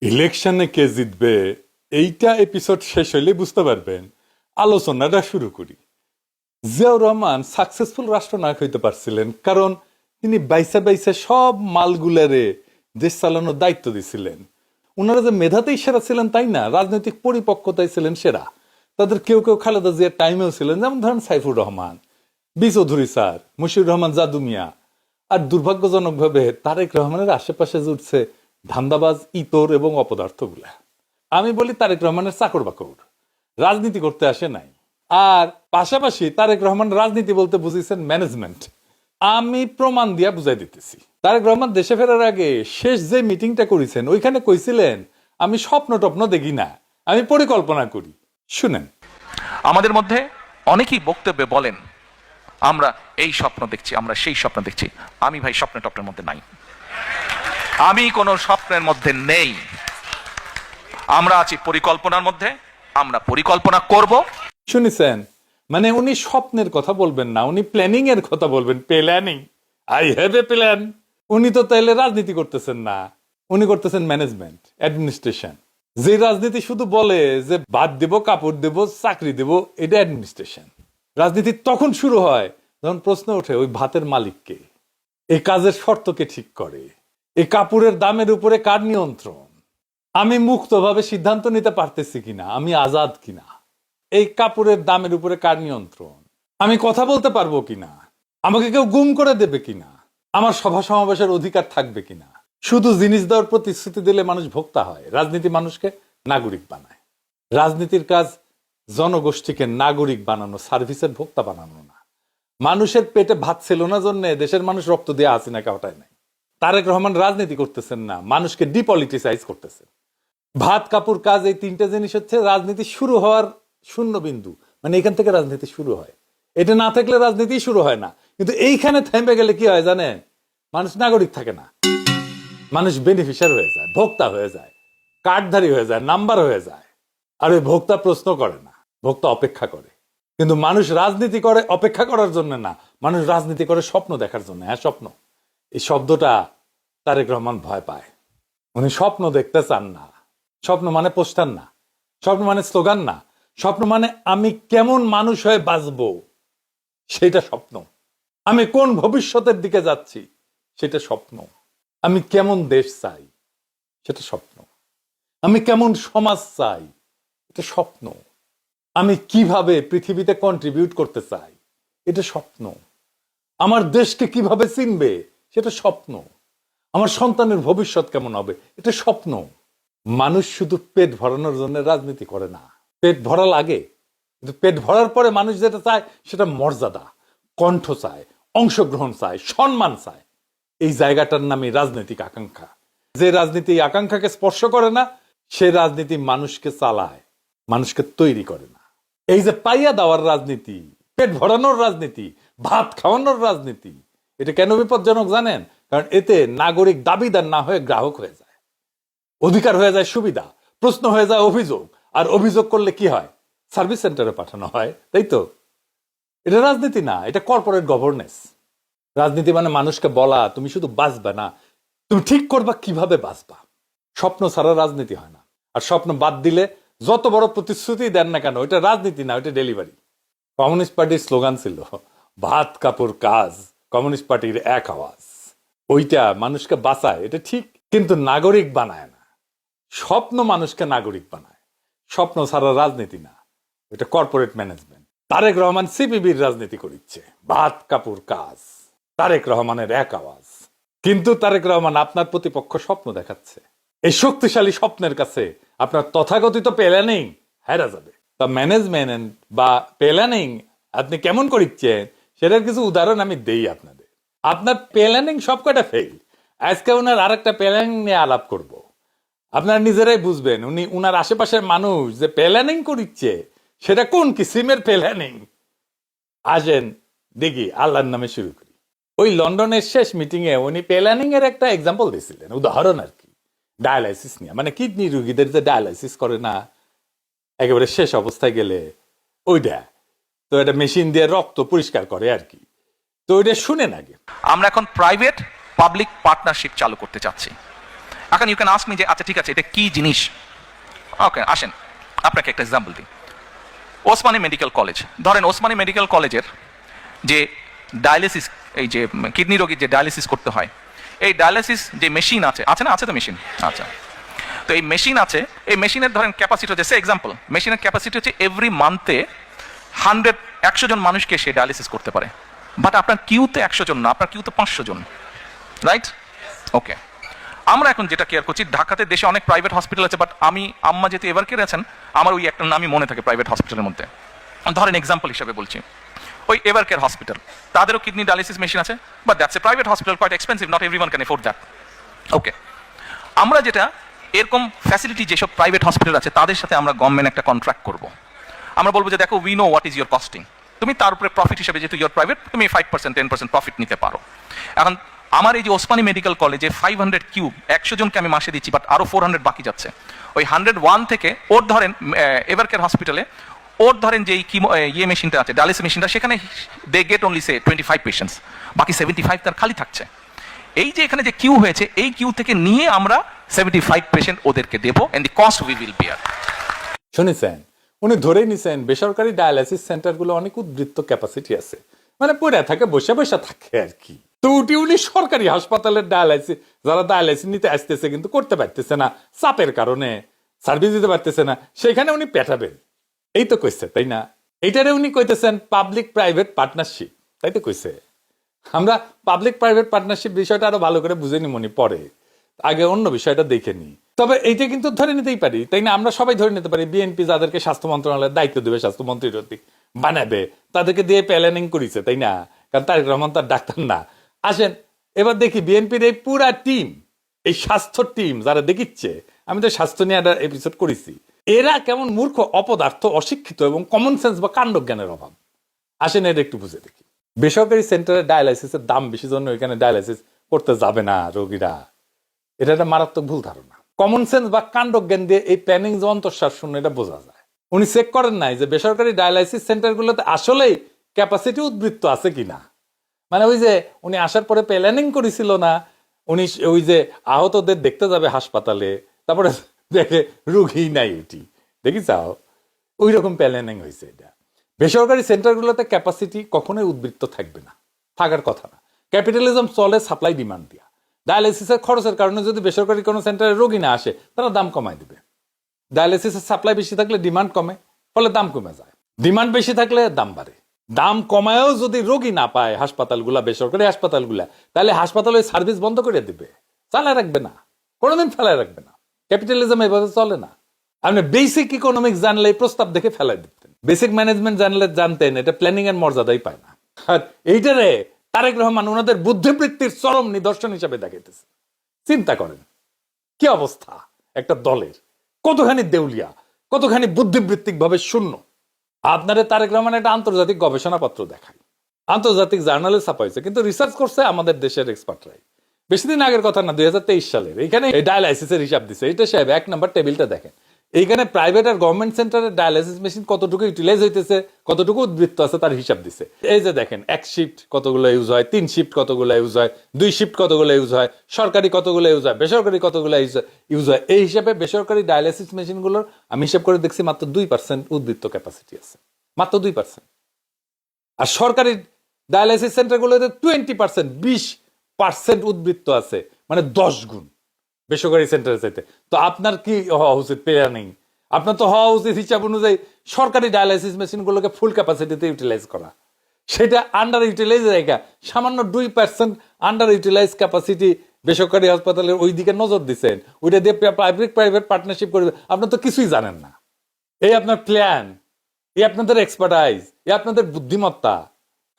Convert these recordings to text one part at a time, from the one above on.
ইলেকশনে কে জিতবে এইটা এপিসোড শেষ হইলে বুঝতে পারবেন। আলোচনাটা শুরু করি। জিয়াউর রহমান সাকসেসফুল রাষ্ট্রনায়ক হইতে পারছিলেন কারণ তিনি বাইসে বাইসে সব মালগুলারে দেশ চালানোর দায়িত্ব দিছিলেন। ওনারা যে মেধাতেই সেরা ছিলেন তাই না, রাজনৈতিক পরিপক্কতায় ছিলেন সেরা। তাদের কেউ কেউ খালেদা জিয়ার টাইমেও ছিলেন, যেমন ধরেন সাইফুর রহমান, বি চৌধুরী স্যার, মুশিউর রহমান জাদু মিয়া। আর দুর্ভাগ্যজনকভাবে তারেক রহমানের আশেপাশে জুটছে ধান্দাবাজ, ইতর এবং অপদার্থগুলা। আমি বলি তারেক রহমানের চাকর বাকর, রাজনীতি করতে আসে নাই। আর পাশাপাশি তারেক রহমান রাজনীতি বলতে বুঝিয়েছেন ম্যানেজমেন্ট। আমি প্রমাণ দিয়া বুঝাই দিতেছি। তারেক রহমান দেশে ফেরার আগে শেষ যে মিটিংটা করেছেন ওইখানে কইছিলেন, আমি স্বপ্ন টপ্ন দেখি না, আমি পরিকল্পনা করি। শুনেন, আমাদের মধ্যে অনেকেই বক্তব্যে বলেন আমরা এই স্বপ্ন দেখছি, আমরা সেই স্বপ্ন দেখছি। আমি ভাই স্বপ্ন টপ্নের মধ্যে নাই, আমি কোনো স্বপ্নের মধ্যে নেই। আমরা আছি পরিকল্পনার মধ্যে, আমরা পরিকল্পনা করব। শুনেছেন, মানে উনি স্বপ্নের কথা বলবেন না, উনি প্ল্যানিং এর কথা বলবেন। Planning, I have a plan. উনি তো তাইলে রাজনীতি করতেছেন না, উনি করতেছেন ম্যানেজমেন্ট, অ্যাডমিনিস্ট্রেশন। যে রাজনীতি শুধু বলে যে ভাত দেব, কাপড় দেব, চাকরি দেব, এটা অ্যাডমিনিস্ট্রেশন। রাজনীতি তখন শুরু হয় যখন প্রশ্ন ওঠে ওই ভাতের মালিককে, এই কাজের শর্তকে ঠিক করে, এই কাপড়ের দামের উপরে কার নিয়ন্ত্রণ, আমি মুক্তভাবে সিদ্ধান্ত নিতে পারতেছি কিনা, আমি আজাদ কিনা, এই কাপড়ের দামের উপরে কার নিয়ন্ত্রণ, আমি কথা বলতে পারবো কিনা, আমাকে কেউ গুম করে দেবে কিনা, আমার সভা সমাবেশের অধিকার থাকবে কিনা। শুধু জিনিস দেওয়ার প্রতিশ্রুতি দিলে মানুষ ভোক্তা হয়, রাজনীতি মানুষকে নাগরিক বানায়। রাজনীতির কাজ জনগোষ্ঠীকে নাগরিক বানানো, সার্ভিসের ভোক্তা বানানো না। মানুষের পেটে ভাত ছিল না জন্য দেশের মানুষ রক্ত দিয়ে হাসিনাকে হটায় নাই। তারেক রহমান রাজনীতি করতেছেন না, মানুষকে ডিপলিটিসাইজ করতেছেন। ভাত কাপড় কাজ, এই তিনটা জিনিস হচ্ছে রাজনীতি শুরু হওয়ার শূন্য বিন্দু। মানে এখান থেকে রাজনীতি শুরু হয়, এটা না থাকলে রাজনীতি শুরু হয় না। কিন্তু এইখানে থেমে গেলে কি হয় জানেন, মানুষ নাগরিক থাকে না, মানুষ বেনিফিশিয়ার হয়ে যায়, ভোক্তা হয়ে যায়, কার্ডধারী হয়ে যায়, নাম্বার হয়ে যায়। আর ওই ভোক্তা প্রশ্ন করে না, ভোক্তা অপেক্ষা করে। কিন্তু মানুষ রাজনীতি করে অপেক্ষা করার জন্য না, মানুষ রাজনীতি করে স্বপ্ন দেখার জন্য। হ্যাঁ, স্বপ্ন, এই শব্দটা তারেক রহমান ভয় পায়। উনি স্বপ্ন দেখতে চান না। স্বপ্ন মানে পোস্টার না, স্বপ্ন মানে স্লোগান না, স্বপ্ন মানে আমি কেমন মানুষ হয়ে বাঁচবো সেটা স্বপ্ন। আমি কোন ভবিষ্যতের দিকে যাচ্ছি সেটা স্বপ্ন। আমি কেমন দেশ চাই সেটা স্বপ্ন। আমি কেমন সমাজ চাই এটা স্বপ্ন। আমি কিভাবে পৃথিবীতে কন্ট্রিবিউট করতে চাই এটা স্বপ্ন। আমার দেশকে কিভাবে চিনবে সেটা স্বপ্ন। আমার সন্তানের ভবিষ্যৎ কেমন হবে এটা স্বপ্ন। মানুষ শুধু পেট ভরানোর জন্য রাজনীতি করে না, পেট ভরা লাগে, কিন্তু পেট ভরার পরে মানুষ যেটা চায় সেটা মর্যাদা, কণ্ঠ চায়, অংশগ্রহণ চায়, সম্মান চায়। এই জায়গাটার নামই রাজনৈতিক আকাঙ্ক্ষা। যে রাজনীতি এই আকাঙ্ক্ষাকে স্পর্শ করে না সে রাজনীতি মানুষকে চালায়, মানুষকে তৈরি করে না। এই যে পাইয়া দেওয়ার রাজনীতি, পেট ভরানোর রাজনীতি, ভাত খাওয়ানোর রাজনীতি, এটা কেন বিপজ্জনক জানেন? কারণ এতে নাগরিক দাবিদার না হয়ে গ্রাহক হয়ে যায়, অধিকার হয়ে যায় সুবিধা, প্রশ্ন হয়ে যায় অভিযোগ। আর অভিযোগ করলে কি হয়? সার্ভিস সেন্টারে পাঠানো হয়, তাই তো? এটা রাজনীতি না, এটা কর্পোরেট গভর্নেন্স। রাজনীতি মানে মানুষকে বলা তুমি শুধু বাঁচবে না, তুমি ঠিক করবা কিভাবে বাঁচবা। স্বপ্ন ছাড়া রাজনীতি হয় না। আর স্বপ্ন বাদ দিলে যত বড় প্রতিশ্রুতি দেন না কেন, এটা রাজনীতি না, এটা ডেলিভারি। কমিউনিস্ট পার্টির স্লোগান ছিল ভাত কাপড় কাজ, কমিউনিস্ট পার্টির এক আওয়াজ। ওইটা মানুষকে বাঁচায়, এটা ঠিক, কিন্তু নাগরিক বানায় না। স্বপ্ন মানুষকে নাগরিক বানায়। স্বপ্ন ছাড়া রাজনীতি না, এটা কর্পোরেট ম্যানেজমেন্ট। তারেক রহমান সিপিবির রাজনীতি করিচ্ছে, ভাত কাপড় কাজ, তারেক রহমানের এক আওয়াজ। কিন্তু তারেক রহমান আপনার প্রতিপক্ষ স্বপ্ন দেখাচ্ছে। এই শক্তিশালী স্বপ্নের কাছে আপনার তথাকথিত প্ল্যানিং হেরা যাবে। তা ম্যানেজমেন্ট বা প্ল্যানিং আপনি কেমন করিচ্ছেন সেটার কিছু উদাহরণ আমি দেই আপনাদের। আপনার প্ল্যানিং সবকটা ফেল। আজকে ওনার আরেকটা প্ল্যানিং নিয়ে আলাপ করব। আপনারা নিজেরাই বুঝবেন উনি উনার আশেপাশের মানুষ যে প্ল্যানিং করিচ্ছে সেটা কোন কিসিমের প্ল্যানিং। আসেন দেখি, আল্লাহর নামে শুরু করি। ওই লন্ডনের শেষ মিটিং এ উনি প্ল্যানিং এর একটা এক্সাম্পল দিয়েছিলেন, উদাহরণ আর কি, ডায়ালাইসিস নিয়ে। মানে কিডনি রোগীদের যে ডায়ালাইসিস করে না একেবারে শেষ অবস্থায় গেলে, ওইটা তো এটা মেশিন দিয়ে রক্ত পরিষ্কার করে আর কি। তো ওইটা শুনেন আগে। আমরা এখন প্রাইভেট পাবলিক পার্টনারশিপ চালু করতে চাচ্ছি। এখন ইউ ক্যান আস্ক মি যে আচ্ছা ঠিক আছে এটা কি জিনিস। ওকে, আসেন আপনাকে একটা এক্সাম্পল দিই। ওসমানী মেডিকেল কলেজ, ধরেন ওসমানী মেডিকেল কলেজের যে ডায়ালিসিস, এই যে কিডনি রোগীর যে ডায়ালিসিস করতে হয়, এই ডায়ালিসিস যে মেশিন আছে না, আছে তো মেশিন, আচ্ছা, তো এই মেশিন আছে, এই মেশিনের ধরেন ক্যাপাসিটি হচ্ছে, সে এক্সাম্পল, মেশিনের ক্যাপাসিটি হচ্ছে এভরি মান্থে 100 জন মানুষকে সে ডায়ালিসিস করতে পারে। বাট আপনার কিউতে 100 জন না, আপনার কিউতে 500 জন, রাইট? ওকে, আমরা এখন যেটা কেয়ার করছি, ঢাকাতে দেশে অনেক প্রাইভেট হসপিটাল আছে, বাট আম্মা যেহেতু এভার কেয়ার আছেন, আমার ওই একটা নামই মনে থাকে প্রাইভেট হসপিটালের মধ্যে। ধরেন এক্সাম্পল হিসাবে বলছি, ওই এভার কেয়ার হসপিটাল, তাদেরও কিডনি ডায়ালিসিস মেশিন আছে, but that's a private hospital, quite expensive, not everyone can afford that. Okay, আমরা যেটা এরকম ফ্যাসিলিটি যেসব প্রাইভেট হসপিটাল আছে তাদের সাথে আমরা গভর্নমেন্ট একটা কন্ট্রাক্ট করব। আমরা বলবো যে দেখো, we know what is your costing, তুমি তার উপরে প্রফিট হিসেবে, যেহেতু ইয়োর প্রাইভেট, তুমি 5% 10% প্রফিট নিতে পারো। এখন আমার এই যে ওসমানী মেডিকেল কলেজে 500 কিউব 100 জনকে আমি মাসে দিচ্ছি, বাট আরো 400 বাকি যাচ্ছে। ওই 101 থেকে ওর ধরেন এভার কেয়ার হসপিটালে ওর ধরেন যে ইয়ে মেশিনটা আছে, ডায়ালিসিস মেশিনটা, সেখানে they get only say 25 patients, বাকি 75 তার খালি থাকছে। এই যে এখানে যে কিউ হয়েছে, এই কিউ থেকে নিয়ে আমরা 75 পেশেন্ট ওদেরকে দেবো, and the cost we will bear. শুনেছেন, উনি ধরেই নিছেন বেসরকারি ডায়ালাইসিস সেন্টারগুলো অনেক উদ্বৃত্ত ক্যাপাসিটি আছে, মানে পড়ে থাকে, বসে বসে থাকে আর কি। তো উনি সরকারি হাসপাতালের ডায়ালাইসিস, যারা ডায়ালাইসিস নিতে আসতেছে কিন্তু করতে পারতেছে না, চাপের কারণে সার্ভিস দিতে পারতেছে না, সেখানে উনি পেটাবেন, এই তো কইছে, তাই না? এইটারে উনি কইতেছেন পাবলিক প্রাইভেট পার্টনারশিপ, তাই তো কইছে। আমরা পাবলিক প্রাইভেট পার্টনারশিপ বিষয়টা আরো ভালো করে বুঝে নিমনি পরে, আগে অন্য বিষয়টা দেখে নি। তবে এইটা কিন্তু ধরে নিতেই পারি, তাই না? আমরা সবাই ধরে নিতে পারি, বিএনপি যাদেরকে স্বাস্থ্য মন্ত্রণালয়ের দায়িত্ব দেবে, স্বাস্থ্যমন্ত্রী বানাবে, তাদেরকে দিয়ে প্ল্যানিং করেছে, তাই না? কারণ তারেক রহমান তার ডাক্তার না। আসেন এবার দেখি বিএনপির এই পুরা টিম, এই স্বাস্থ্য টিম যারা দেখিচ্ছে, আমি তো স্বাস্থ্য নিয়ে একটা এপিসোড করেছি, এরা কেমন মূর্খ, অপদার্থ, অশিক্ষিত এবং কমন সেন্স বা কাণ্ডজ্ঞানের অভাব। আসেন এটা একটু বুঝে দেখি। বেসরকারি সেন্টারে ডায়ালাইসিসের দাম বেশি জন্য এখানে ডায়ালাইসিস করতে যাবে না রোগীরা, এটা একটা মারাত্মক ভুল ধারণা। কমন সেন্স বা কাণ্ডজ্ঞান দিয়ে এই প্ল্যানিং যে অন্তঃসার শূন্য, এটা বোঝা যায়। উনি চেক করেন নাই যে বেসরকারি ডায়ালাইসিস সেন্টারগুলোতে আসলেই ক্যাপাসিটি উদ্বৃত্ত আছে কিনা। মানে ওই যে উনি আসার পরে প্ল্যানিং করেছিল না, উনি ওই যে আহতদের দেখতে যাবে হাসপাতালে, তারপরে দেখে রুগী নাই, এটি দেখি চাও, ওই রকম প্ল্যানিং হয়েছে। এটা বেসরকারি সেন্টারগুলোতে ক্যাপাসিটি কখনোই উদ্বৃত্ত থাকবে না, থাকার কথা না। ক্যাপিটালিজম চলে সাপ্লাই ডিমান্ড দিয়া। ডায়ালিসিসের খরচের কারণে যদি বেসরকারি কোনো সেন্টারে রোগী না আসে, তারা দাম কমায় দিবে। ডায়ালিসিসের সাপ্লাই বেশি থাকলে ডিমান্ড কমে, ফলে দাম কমে যায়। ডিমান্ড বেশি থাকলে দাম বাড়ে। দাম কমায়ও যদি রোগী না পায় হাসপাতালগুলা, বেসরকারি হাসপাতালগুলা, তাহলে হাসপাতাল ওই সার্ভিস বন্ধ করে দিবে, চালায় রাখবে না, কোনোদিন ফেলায় রাখবে না। ক্যাপিটালিজম এভাবে চলে না। আপনি বেসিক ইকোনমিক্স জানলে এই প্রস্তাব দেখে ফেলাই দিতেন, বেসিক ম্যানেজমেন্ট জানলে জানতেন এটা প্ল্যানিং এর মর্যাদাই পায় না। আর এইটারে তারেক রহমান ওনাদের বুদ্ধিবৃত্তির চরম নিদর্শন হিসাবে দেখাইতেছে। চিন্তা করেন কি অবস্থা একটা দলের, কতখানি দেউলিয়া, কতখানি বুদ্ধিবৃত্তিক ভাবে শূন্য। আপনারে তারেক রহমান একটা আন্তর্জাতিক গবেষণাপত্র দেখায়, আন্তর্জাতিক জার্নালে ছাপা হয়েছে, কিন্তু রিসার্চ করছে আমাদের দেশের এক্সপার্টরাই। বেশি দিন আগের কথা না, 2023 সালের। এইখানে ডায়ালাইসিসের হিসাব দিচ্ছে। এটা সাহেব 1 নম্বর টেবিলটা দেখেন, এইখানে প্রাইভেট আর গভর্নমেন্ট সেন্টারের ডায়ালাইসিস মেশিন কতটুকু ইউটিলাইজ হইতেছে, কতটুকু উদ্বৃত্ত আছে তার হিসাব দিছে। এই যে দেখেন, 1 শিফট কতগুলো ইউজ হয়, 3 শিফট কতগুলো ইউজ হয়, 2 শিফট কতগুলো ইউজ হয়, সরকারি কতগুলো ইউজ হয়, বেসরকারি কতগুলো ইউজ হয়। এই হিসাবে বেসরকারি ডায়ালাইসিস মেশিনগুলোর আমি হিসাব করে দেখছি মাত্র 2% উদ্বৃত্ত ক্যাপাসিটি আছে, মাত্র 2%। আর সরকারি ডায়ালাইসিস সেন্টারগুলোতে 20%, 20% উদ্বৃত্ত আছে, মানে 10 গুণ বেসরকারি সেন্টারের চাইতে। তো আপনার কি হওয়া উচিত? প্ল্যানিং আপনার তো হওয়া উচিত হিসাব অনুযায়ী সরকারি ডায়ালাইসিস মেশিনগুলোকে ফুল ক্যাপাসিটিতে ইউটিলাইজ করা। সেটা আন্ডার ইউটিলাইজ জায়গা, সামান্য 2% আন্ডার ইউটিলাইজ ক্যাপাসিটি বেসরকারি হাসপাতালের ওই দিকে নজর দিচ্ছেন, ওইটা দিয়ে পাবলিক প্রাইভেট পার্টনারশিপ করবে। আপনার তো কিছুই জানেন না। এই আপনার প্ল্যান, এই আপনাদের এক্সপার্টাইজ, এই আপনাদের বুদ্ধিমত্তা।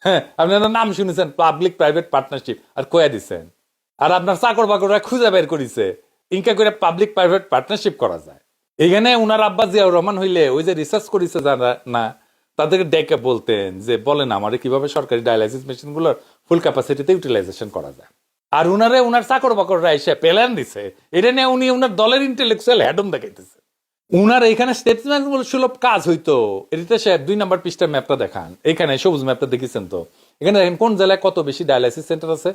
হ্যাঁ, আপনারা নাম শুনেছেন পাবলিক প্রাইভেট পার্টনারশিপ, আর কয়া দিচ্ছেন। আর আপনার চাকর বাকররা খুঁজে বের করেছে ইনকা করে পাবলিক প্রাইভেট পার্টনারশিপ করা যায়। এখানে উনার আব্বা জিয়াউর রহমান হইলে ওই যে রিসার্চ করেছে যারা না, তাদেরকে ডেকে বলতেন যে বলেন আমারে কিভাবে সরকারি ডায়ালাইসিস মেশিন গুলোর ফুল ক্যাপাসিটিতে ইউটিলাইজেশন করা যায়। আর উনারে উনার চাকর বাকররা এসে প্ল্যান দিছে, এটা নিয়ে উনি উনার দলের ইন্টেলেকচুয়াল হ্যাডম দেখাইতেছে। উনার এখানে স্টেটসম্যান সুলভ কাজ হইতো। এটিতে সে 2 নম্বর পৃষ্ঠার ম্যাপটা দেখান, এখানে সবুজ ম্যাপটা দেখেছেন তো, এখানে দেখেন কোন জেলায় কত বেশি ডায়ালাইসিস সেন্টার আছে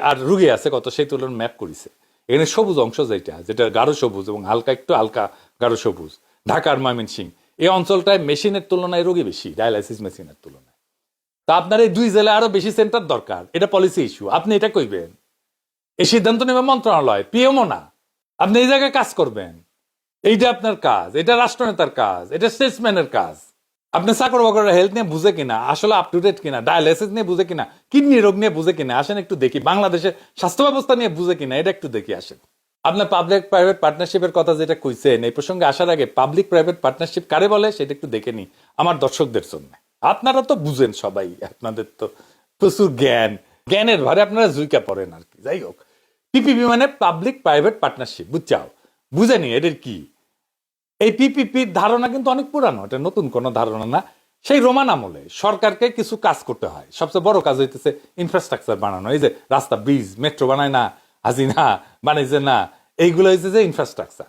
আর রুগী আছে কত, সেই তুলনার ম্যাপ করেছে। এখানে সবুজ অংশ যেটা গাঢ় সবুজ এবং হালকা একটু হালকা গাঢ় সবুজ, ঢাকার ময়মনসিংহ, এই অঞ্চলটায় মেশিনের তুলনায় রোগী বেশি, ডায়ালাইসিস মেশিনের তুলনায়। তা আপনার এই 2 জেলায় আরো বেশি সেন্টার দরকার, এটা পলিসি ইস্যু, আপনি এটা কইবেন। এই সিদ্ধান্ত নেবে মন্ত্রণালয়, পিএমও না। আপনি এই জায়গায় কাজ করবেন, এইটা আপনার কাজ, এটা রাষ্ট্রনেতার কাজ, এটা স্টেটসম্যানের কাজ। আপনি চাকর বাকররা হেলথ নিয়ে বুঝে কিনা, আসলে আপ টু ডেট কিনা, ডায়ালাইসিস নিয়ে বুঝে কিনা, কিডনি রোগ নিয়ে বুঝে কিনা, আসেন একটু দেখি। বাংলাদেশের স্বাস্থ্য ব্যবস্থা নিয়ে বুঝে কিনা, এটা একটু দেখি, আসেন। আপনার পাবলিক প্রাইভেট পার্টনারশিপের কথা যেটা কইছেন, এই প্রসঙ্গে আসার আগে পাবলিক প্রাইভেট পার্টনারশিপ কারে বলে সেটা একটু দেখে নি আমার দর্শকদের জন্য। আপনারা তো বুঝেন সবাই, আপনাদের তো প্রচুর জ্ঞানের ভারে আপনারা জুইকা পড়েন আর কি। যাই হোক, পিপিপি মানে পাবলিক প্রাইভেট পার্টনারশিপ, বুঝছাও, বুঝেনি এদের কি। এই পিপিপির ধারণা কিন্তু অনেক পুরানো, এটা নতুন কোনো ধারণা না। সেই রোমান আমলে সরকারকে কিছু কাজ করতে হয়, সবচেয়ে বড় কাজ হইতেছে ইনফ্রাস্ট্রাকচার বানানো। এই যে রাস্তা, ব্রিজ, মেট্রো বানায় না, হাসিনা বানাইছে না, এইগুলো হয়েছে যে ইনফ্রাস্ট্রাকচার।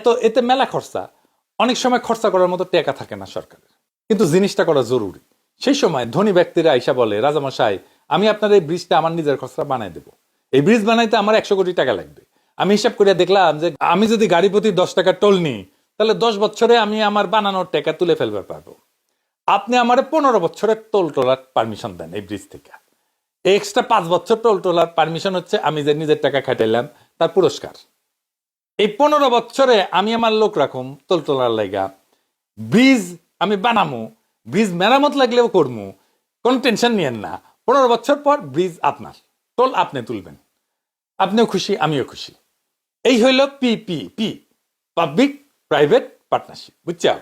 তো এতে মেলা খরচা, অনেক সময় খরচা করার মতো টাকা থাকে না সরকারের, কিন্তু জিনিসটা করা জরুরি। সেই সময় ধনী ব্যক্তিরা আইসা বলে, রাজামশাই আমি আপনার এই ব্রিজটা আমার নিজের খরচা বানাই দেবো, এই ব্রিজ বানাইতে আমার 100 কোটি টাকা লাগবে। আমি হিসাব করে দেখলাম যে আমি যদি গাড়ি প্রতি 10 টাকা টোল নিই, তাহলে 10 বছরে আমি আমার বানানোর টাকা তুলে ফেলবার পারবো। আপনি আমার 15 বছরের টোল টোলার পারমিশন দেন এই ব্রিজ থেকে। এক্সট্রা 5 বছর টোল টোলার পারমিশন হচ্ছে আমি যে নিজের টাকা খাটাইলাম তার পুরস্কার। এই 15 বছরে আমি আমার লোক রাখুম টোল টোলার লাইগা, ব্রিজ আমি বানামু, ব্রিজ মেরামত লাগলেও করমু, কোন টেনশন নিয়েন না। 15 বছর পর ব্রিজ আপনার, টোল আপনি তুলবেন, আপনিও খুশি আমিও খুশি। এই হইল পিপিপি, পাবলিক প্রাইভেট পার্টনারশিপ, বুঝছো?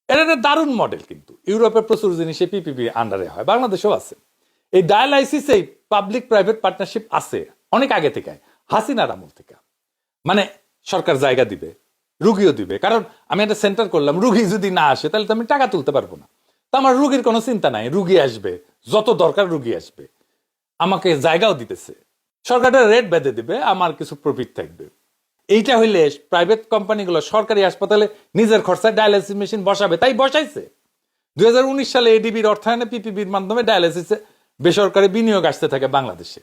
এটা একটা দারুণ মডেল, কিন্তু ইউরোপের প্রচুর জিনিসে পিপিপি আন্ডারে হয়, বাংলাদেশেও আছে। এই ডায়ালাইসিসে পাবলিক প্রাইভেট পার্টনারশিপ আছে অনেক আগে থেকে, হাসিনার আমল থেকে। মানে সরকার জায়গা দিবে, রুগীও দিবে, কারণ আমি একটা সেন্টার করলাম, রুগী যদি না আসে তাহলে তো আমি টাকা তুলতে পারবো না। তো আমার রুগীর কোনো চিন্তা নাই, রুগী আসবে, যত দরকার রুগী আসবে, আমাকে জায়গাও দিতেছে, সরকারের রেট বেঁধে দিবে, আমার কিছু প্রফিট থাকবে। এইটা হইলে প্রাইভেট কোম্পানিগুলো সরকারি হাসপাতালে নিজের খরচায় ডায়ালাইসিস মেশিন বসাবে, তাই বসাইছে। 2019 সালে এডিবির অর্থায়নে পিপিপির মাধ্যমে ডায়ালাইসিসে বেসরকারি বিনিয়োগ আসতে থাকে বাংলাদেশে।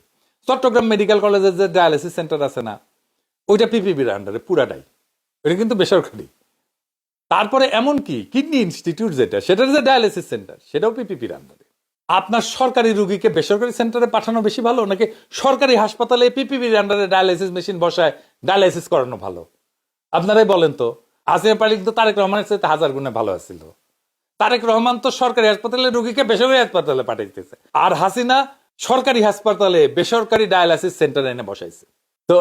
চট্টগ্রাম মেডিকেল কলেজের যে ডায়ালাইসিস সেন্টার আছে না, ওইটা পিপিপির আন্ডারে পুরাটাই, এটা কিন্তু বেসরকারি। তারপরে এমন কি কিডনি ইনস্টিটিউট যেটা, সেটার যে ডায়ালাইসিস সেন্টার, সেটাও পিপিপির আন্ডারে। আপনার সরকারি রুগীকে বেসরকারি সেন্টারে পাঠানো বেশি ভালো, নাকি সরকারি হাসপাতালে পিপিপির আন্ডারে ডায়ালাইসিস মেশিন বসায় ডায়ালাইসিস করানো ভালো? আপনারাই বলেন তো। আসিফ আলী তো তারেক রহমানের চাইতে 1000 গুণে ভালো আছিল। তারেক রহমান তো সরকারি হাসপাতালে রুগীকে বেসরকারি হাসপাতালে পাঠাইতেছে, আর হাসিনা সরকারি হাসপাতালে বেসরকারি ডায়ালাইসিস সেন্টার এনে বসাইছে। তো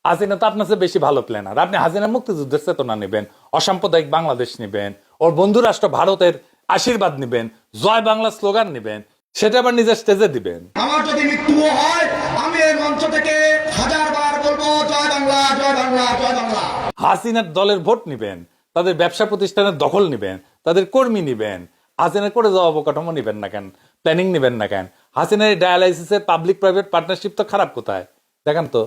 হাসিনা তো আপনার চেয়ে বেশি ভালো প্ল্যানার। আপনি হাসিনা মুক্তিযুদ্ধের চেতনা নেবেন, অসাম্প্রদায়িক বাংলাদেশ নেবেন, ওর বন্ধু রাষ্ট্র ভারতের আশীর্বাদ নেবেন, জয় বাংলা স্লোগান নেবেন, সেটা আবার নিজের স্টেজে দিবেন। আমার যদি মৃত্যুও হয়, আমি এই মঞ্চ থেকে 1000 বার বলবো জয় বাংলা, জয় বাংলা, জয় বাংলা। হাসিনার দলের ভোট নিবেন, তাদের ব্যবসা প্রতিষ্ঠানের দখল নিবেন, তাদের কর্মী নিবেন, হাসিনার করে যাওয়া অবকাঠামো নিবেন না কেন, প্ল্যানিং নিবেন না কেন? হাসিনার ডায়ালাইসিসের পাবলিক প্রাইভেট পার্টনারশিপ তো খারাপ কোথায় দেখেন তো?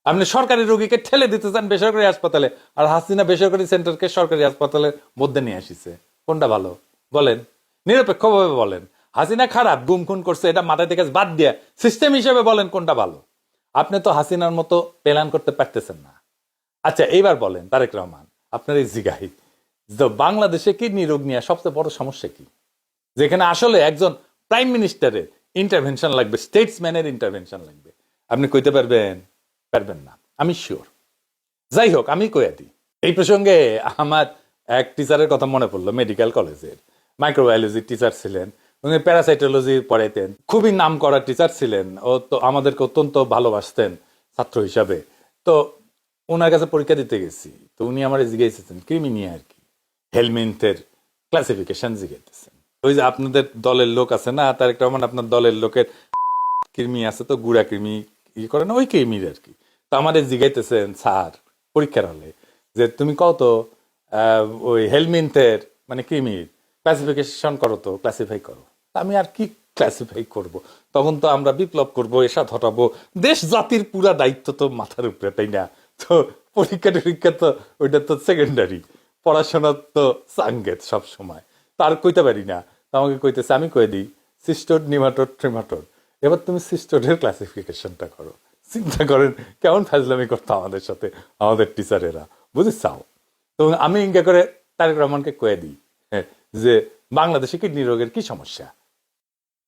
আপনি সরকারি রোগীকে ঠেলে দিতে চান বেসরকারি হাসপাতালে, আর হাসিনা বেসরকারি সেন্টারকে সরকারি হাসপাতালের মধ্যে নিয়ে আসিছে। কোনটা ভালো বলেন, নিরপেক্ষভাবে বলেন। হাসিনা খারাপ, গুম খুন করছে, এটা মাথা থেকে বাদ দিয়ে সিস্টেম হিসেবে বলেন কোনটা ভালো। আপনি তো হাসিনার মতো প্ল্যান করতে পারতেছেন না। আচ্ছা এইবার বলেন তারেক রহমান, আপনার এই জিগাই বাংলাদেশে কিডনি রোগ নিয়ে সবচেয়ে বড় সমস্যা কি? যেখানে আসলে একজন প্রাইম মিনিস্টারের ইন্টারভেনশন লাগবে, স্টেটসম্যানের ইন্টারভেনশন লাগবে, আপনি কইতে পারবেন? পারবেন না, আমি শিওর। যাই হোক, আমি কইয়া দিই। এই প্রসঙ্গে আমার এক টিচারের কথা মনে পড়লো, মেডিকেল কলেজের মাইক্রোবায়োলজির টিচার ছিলেন, উনি প্যারাসাইটোলজি পড়াইতেন, খুবই নাম করা টিচার ছিলেন। ও তো আমাদেরকে অত্যন্ত ভালোবাসতেন ছাত্র হিসাবে। তো ওনার কাছে পরীক্ষা দিতে গেছি, তো উনি আমার জিজ্ঞাসেছেন কৃমি নিয়ে আর কি, হেলমেন্থের ক্লাসিফিকেশন জিজ্ঞাসেছেন। ওই যে আপনাদের দলের লোক আছে না, তারেক রহমান, আপনার দলের লোকের কৃমি আছে তো, গুড়া কৃমি ই করে না, ওই কৃমির আর কি। তো আমাদের জিজ্ঞাইতেছেন স্যার পরীক্ষার হলে যে তুমি কত ওই হেলমেন্থের মানে কৃমির ক্লাসিফিকেশন করো, তো ক্লাসিফাই করো। আমি আর কি ক্লাসিফাই করব? তখন তো আমরা বিপ্লব করব, এসা হটাবো, দেশ জাতির পুরা দায়িত্ব তো মাথার উপরে, তাই না? তো পরীক্ষা টরীক্ষা তো ওইটা তো সেকেন্ডারি, পড়াশোনা তো সাঙ্গেত সব সময়। তার কইতে পারি না, তো আমাকে কইতেছে, আমি কয়ে দিই সিস্টোড, নিমাটোড, ট্রিমাটোড। এবার তুমি সিস্টোডের ক্লাসিফিকেশনটা করো, চিন্তা করেন কেমন ফাজলামি করতো আমাদের সাথে আমাদের টিচারেরা, বুঝেছাও? তো আমি ইঙ্গা করে তারেক রহমানকে কয়ে দিই যে বাংলাদেশে কিডনি রোগের কি সমস্যা।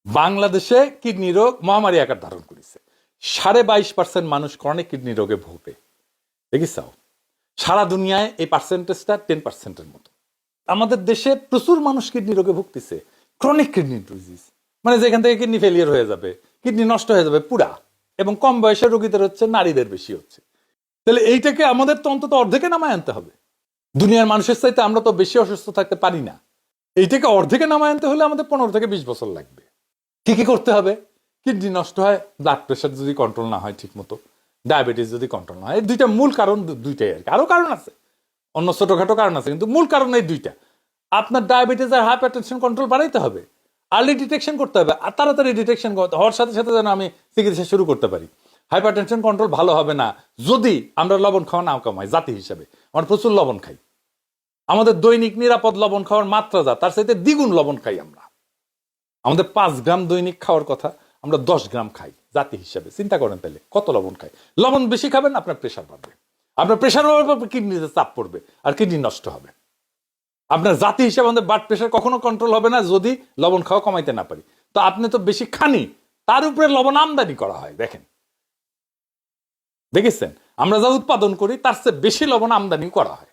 বাংলাদেশে কিডনি রোগ মহামারী আকার ধারণ করেছে। 22.5% মানুষ ক্রনিক কিডনি রোগে ভোগে, দেখিসাও? সারা দুনিয়ায় এই পার্সেন্টেজটা 10%-এর মতো। আমাদের দেশে প্রচুর মানুষ কিডনি রোগে ভুগতেছে, ক্রনিক কিডনি ডিজিজ, মানে যেখান থেকে কিডনি ফেলিয়ার হয়ে যাবে, কিডনি নষ্ট হয়ে যাবে পুরা, এবং কম বয়সের রোগীদের হচ্ছে, নারীদের বেশি হচ্ছে। তাহলে এইটাকে আমাদের তো অন্তত অর্ধেকে নামায় আনতে হবে। দুনিয়ার মানুষের চাইতে আমরা তো বেশি অসুস্থ থাকতে পারি না। এইটাকে অর্ধেকে নামায় আনতে হলে আমাদের 15 থেকে 20 বছর লাগবে। কি কি করতে হবে? কিডনি নষ্ট হয়, ব্লাড প্রেশার যদি কন্ট্রোল না হয় ঠিক মতো, ডায়াবেটিস যদি কন্ট্রোল না হয়, এই দুইটা মূল কারণ, দুইটাই আর কি। আরো কারণ আছে, অন্য ছোটখাটো কারণ আছে, কিন্তু মূল কারণ এই দুইটা। আপনার ডায়াবেটিস আর হাইপারটেনশন কন্ট্রোল বাড়াইতে হবে, আর্লি ডিটেকশন করতে হবে, আর তাড়াতাড়ি ডিটেকশন হওয়ার সাথে সাথে যেন আমি চিকিৎসা শুরু করতে পারি। হাইপারটেনশন কন্ট্রোল ভালো হবে না যদি আমরা লবণ খাওয়া না কমাই। জাতি হিসাবে আমরা প্রচুর লবণ খাই, আমাদের দৈনিক নিরাপদ লবণ খাওয়ার মাত্রা যা, তার সাথে দ্বিগুণ লবণ খাই আমরা। আমাদের 5 গ্রাম দৈনিক খাওয়ার কথা, আমরা 10 গ্রাম খাই জাতি হিসাবে। চিন্তা করেন তাহলে কত লবণ খাই। লবণ বেশি খাবেন, আপনার প্রেশার বাড়বে, আপনার প্রেশার বাড়বে, কিডনিতে চাপ পড়বে, আর কিডনি নষ্ট হবে। আপনার জাতি হিসাবে আমাদের ব্লাড প্রেশার কখনো কন্ট্রোল হবে না যদি লবণ খাওয়া কমাইতে না পারি। তো আপনি তো বেশি খানি, তার উপরে লবণ আমদানি করা হয়। দেখেছেন আমরা যা উৎপাদন করি তার চেয়ে বেশি লবণ আমদানি করা হয়।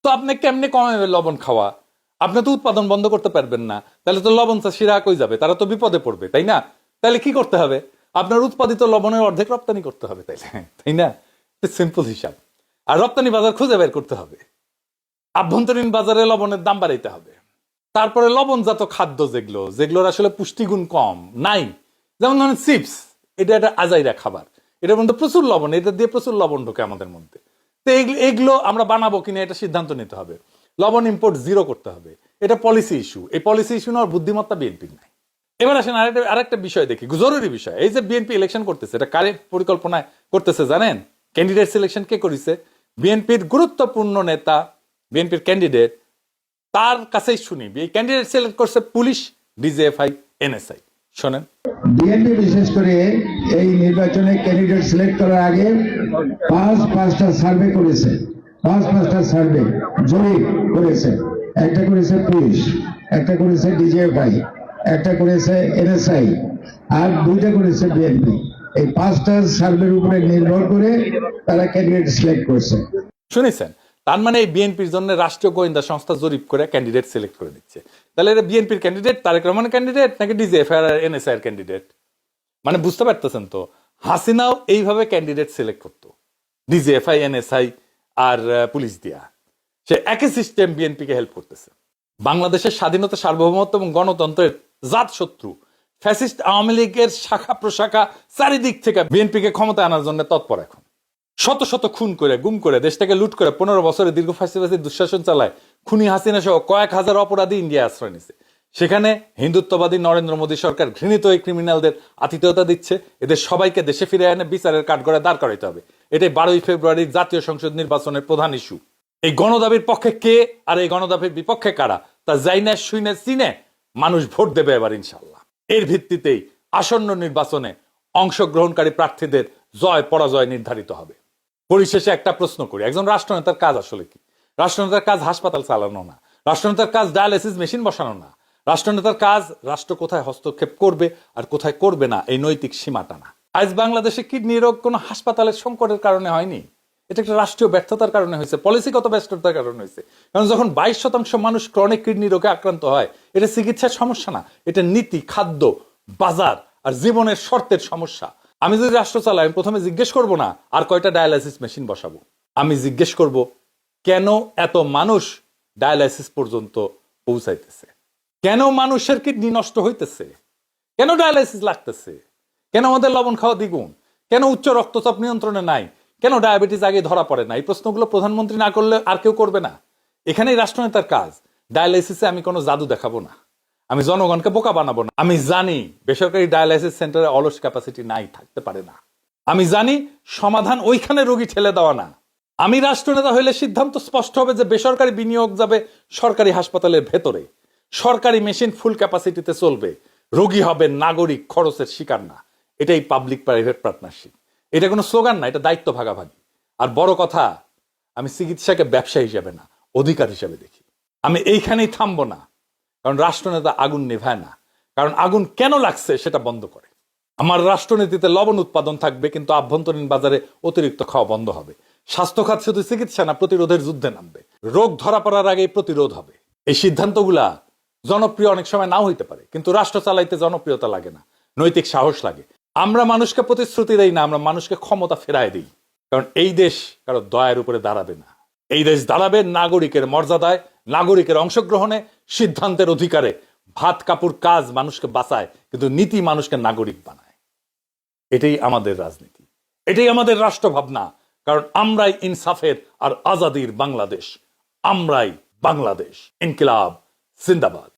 তো আপনি কেমনে কমাবে লবণ খাওয়া? আপনি তো উৎপাদন বন্ধ করতে পারবেন না, তাহলে তো লবণ চাষিরা কই যাবে? তারা তো বিপদে পড়বে, তাই না? তাহলে কি করতে হবে? আপনার উৎপাদিত লবণের অর্ধেক রপ্তানি করতে হবে, তাই না? সিম্পল হিসাব। আর রপ্তানি বাজার খুঁজে বের করতে হবে, আভ্যন্তরীণ বাজারে লবণের দাম বাড়াইতে হবে। তারপরে লবণজাত খাদ্য যেগুলোর আসলে পুষ্টিগুণ কম নাই, যেমন ধরেন চিপস, এটা একটা আজাইরা খাবার, এটার মধ্যে প্রচুর লবণ, এটা দিয়ে প্রচুর লবণ ঢোকে আমাদের মধ্যে। তো এগুলো আমরা বানাবো কিনা এটা সিদ্ধান্ত নিতে হবে। লবণ ইম্পোর্ট 0 করতে হবে, এটা পলিসি ইস্যু। এই পলিসি ইস্যু নেওয়ার বুদ্ধিমত্তা বিএনপির নাই। এবার আসেন আরেকটা বিষয় দেখি, জরুরি বিষয়। এই যে বিএনপি ইলেকশন করতেছে, এটা কারে পরিকল্পনায় করতেছে জানেন? ক্যান্ডিডেট সিলেকশন কে করেছে? বিএনপির গুরুত্বপূর্ণ নেতা, বিএনপির ক্যান্ডিডেট, তার কাছেই শুনি। এই ক্যান্ডিডেট সিলেক্ট করছে পুলিশ, ডিজিএফআই, এনএসআই। শোনেন, বিএনপি বিশেষ করে এই নির্বাচনে ক্যান্ডিডেট সিলেক্ট করার আগে 5-5টা সার্ভে করেছে, 5-5টা সার্ভে জরিপ করেছে। একটা করেছে পুলিশ, একটা করেছে ডিজিএফআই, একটা করেছে এনএসআই, আর 2টা করেছে বিএনপি। এই 5টা সার্ভের উপরে নির্ভর করে তারা ক্যান্ডিডেট সিলেক্ট করছে। শুনেছেন? তার মানে এই বিএনপির জন্য রাষ্ট্রীয় গোয়েন্দা সংস্থা জরিপ করে ক্যান্ডিডেট সিলেক্ট করে দিচ্ছে। তাহলে এটা বিএনপির ক্যান্ডিডেট, তারেক রহমানের ক্যান্ডিডেট, নাকি ডিজিএফআই আর এনএসআই এর ক্যান্ডিডেট? মানে বুঝতে পারতেছেন তো, হাসিনাও এইভাবে ক্যান্ডিডেট সিলেক্ট করতো, ডিজিএফআই, এনএসআই আর পুলিশ দিয়া। সে একই সিস্টেম বিএনপিকে হেল্প করতেছে। বাংলাদেশের স্বাধীনতা, সার্বভৌমত্ব এবং গণতন্ত্রের জাত শত্রু ফ্যাসিস্ট আওয়ামী লীগের শাখা প্রশাখা চারিদিক থেকে বিএনপিকে ক্ষমতা আনার জন্য তৎপর। এখন শত শত খুন করে, গুম করে, দেশটাকে লুট করে 15 বছরে দীর্ঘ ফাঁসিবাসী দুঃশাসন চালায় খুনি হাসিনা সহ কয়েক হাজার অপরাধী ইন্ডিয়ায় আশ্রয় নিছে। সেখানে হিন্দুত্ববাদী নরেন্দ্র মোদী সরকার ঘৃণিত এই ক্রিমিনালদের আতিথেয়তা দিচ্ছে। এদের সবাইকে দেশে ফিরে এনে বিচারের কাঠগড়ায় দাঁড় করাইতে হবে। এটাই 12ই ফেব্রুয়ারির জাতীয় সংসদ নির্বাচনের প্রধান ইস্যু। এই গণদাবির পক্ষে কে আর এই গণদাবির বিপক্ষে কারা, তা যাইনে শুইনে চিনে মানুষ ভোট দেবে এবার ইনশাল্লাহ। এর ভিত্তিতেই আসন্ন নির্বাচনে অংশগ্রহণকারী প্রার্থীদের জয় পরাজয় নির্ধারিত হবে। পরিশেষে একটা প্রশ্ন করি, একজন রাষ্ট্রনেতার কাজ আসলে কি? রাষ্ট্রনেতার কাজ হাসপাতাল চালানো না, রাষ্ট্রনেতার কাজ ডায়ালিসিস মেশিন বসানো না, রাষ্ট্রনেতার কাজ রাষ্ট্র কোথায় হস্তক্ষেপ করবে আর কোথায় করবে না এই নৈতিক সীমা টানা। আজ বাংলাদেশে কিডনি রোগ কোনো হাসপাতালের সংকটের কারণে হয়নি, এটা একটা রাষ্ট্রীয় ব্যর্থতার কারণে হয়েছে, পলিসিগত ব্যর্থতার কারণে হয়েছে। কারণ যখন 22% মানুষ ক্রনিক কিডনি রোগে আক্রান্ত হয়, এটা চিকিৎসার সমস্যা না, এটা নীতি, খাদ্য, বাজার আর জীবনের শর্তের সমস্যা। আমি যদি রাষ্ট্র চালাই, আমি প্রথমে জিজ্ঞেস করব না আর কয়টা ডায়ালাইসিস মেশিন বসাবো, আমি জিজ্ঞেস করব কেন এত মানুষ ডায়ালাইসিস পর্যন্ত পৌঁছাইতেছে, কেন মানুষের কিডনি নষ্ট হইতেছে, কেন ডায়ালাইসিস লাগতেছে, কেন আমাদের লবণ খাওয়া দ্বিগুণ, কেন উচ্চ রক্তচাপ নিয়ন্ত্রণে নাই, কেন ডায়াবেটিস আগে ধরা পড়ে না। এই প্রশ্নগুলো প্রধানমন্ত্রী না করলে আর কেউ করবে না। এখানেই রাষ্ট্রনেতার কাজ। ডায়ালাইসিসে আমি কোনো জাদু দেখাবো না, আমি জনগণকে বোকা বানাবো না। আমি জানি বেসরকারি ডায়ালাইসিস সেন্টারে অলস ক্যাপাসিটি নাই, থাকতে পারে না। আমি জানি সমাধান ওইখানে রোগী ঠেলে দেওয়া না। আমি রাষ্ট্রনেতা হইলে সিদ্ধান্ত স্পষ্ট হবে যে বেসরকারি বিনিয়োগ যাবে সরকারি হাসপাতালের ভেতরে, সরকারি মেশিন ফুল ক্যাপাসিটিতে চলবে, রোগী হবে নাগরিক, খরচের শিকার না। এটাই পাবলিক প্রাইভেট পার্টনারশিপ, এটা কোনো স্লোগান না, এটা দায়িত্ব ভাগাভাগি। আর বড় কথা, আমি চিকিৎসাকে ব্যবসা হিসেবে না, অধিকার হিসেবে দেখি। আমি এইখানেই থামবো না, কারণ রাষ্ট্রনেতা আগুন নেভায় না, কারণ আগুন কেন লাগছে সেটা বন্ধ করে। আমার রাষ্ট্রনীতিতে লবণ উৎপাদন থাকবে, কিন্তু আভ্যন্তরীণ বাজারে অতিরিক্ত খাওয়া বন্ধ হবে। স্বাস্থ্য খাত শুধু চিকিৎসা না, প্রতিরোধের যুদ্ধে নামবে। রোগ ধরা পড়ার আগেই প্রতিরোধ হবে। এই সিদ্ধান্তগুলা জনপ্রিয় অনেক সময় নাও হইতে পারে, কিন্তু রাষ্ট্র চালাইতে জনপ্রিয়তা লাগে না, নৈতিক সাহস লাগে। আমরা মানুষকে প্রতিশ্রুতি দেই না, আমরা মানুষকে ক্ষমতা ফেরায় দিই। কারণ এই দেশ কারো দয়ার উপরে দাঁড়াবে না। এই দেশ দাঁড়াবে নাগরিকের মর্যাদায়, নাগরিকের অংশগ্রহণে, সিদ্ধান্তের অধিকারে। ভাত কাপড় কাজ মানুষকে বাঁচায়, কিন্তু নীতি মানুষকে নাগরিক বানায়। এটাই আমাদের রাজনীতি, এটাই আমাদের রাষ্ট্র ভাবনা। কারণ আমরাই ইনসাফের আর আজাদির বাংলাদেশ, আমরাই বাংলাদেশ। ইনকিলাব জিন্দাবাদ।